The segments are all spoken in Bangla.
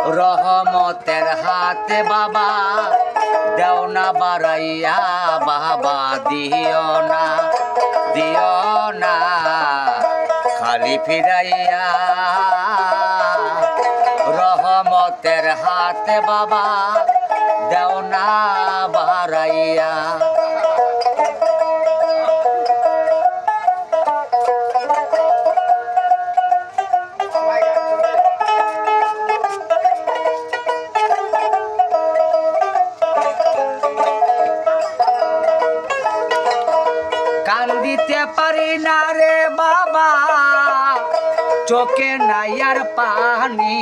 রহমতের হাতে বাবা দেও না বাড়াইয়া বাবা দিও না খালি ফিরাইয়া রহমতের হাতে বাবা দেও না বাড়াইয়া কান্দিতে পারি না রে বাবা চোখে নাই আর পানি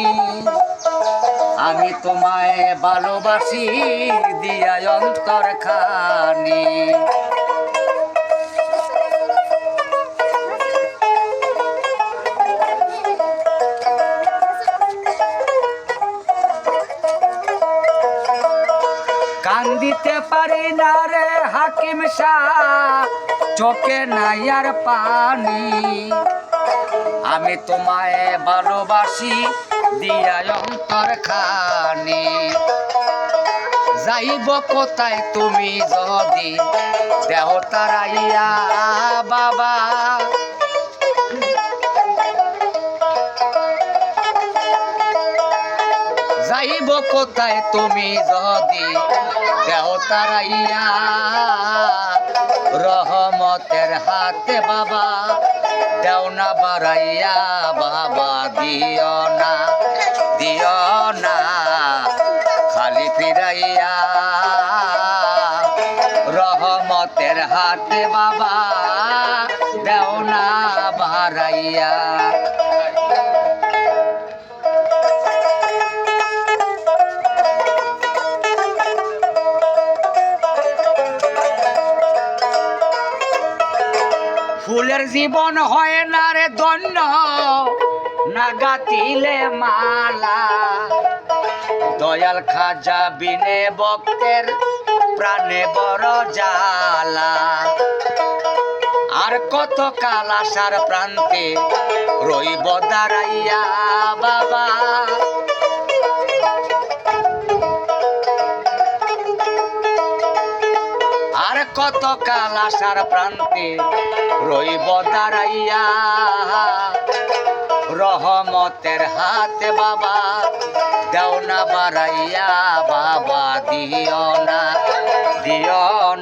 আমি তোমায় ভালোবাসি দিয়া অন্তর খানি কান্দিতে পারি না রে হাকিম শাহ চোখে নাই আর পানি আমি তোমায় ভালোবাসি দিয়া অন্তর খানি যাইব কোথায় তুমি যদি দেহ তারাইয়া বাবা যাইব কোথায় তুমি যদি দেহ তারাইয়া রহমতের হাতে বাবা দেও না বাড়াইয়া বাবা দিও না খালি ফিরাইয়া রহমতের হাতে বাবা দেও না বাড়াইয়া ফুলের জীবন হয় না রে ধন্য না গাতিলে মালা দয়াল খাজা বিনে ভক্তের প্রাণে বড় জ্বালা আর কত কাল আশার প্রান্তে রইব দাঁড়াইয়া বাবা আর কত কাল আশার প্রান্তে রইব দাঁড়াইয়া রহমতের হাতে বাবা দেও না বাড়াইয়া বাবা দিও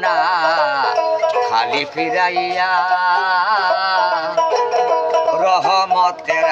না খালি ফিরাইয়া রহমতের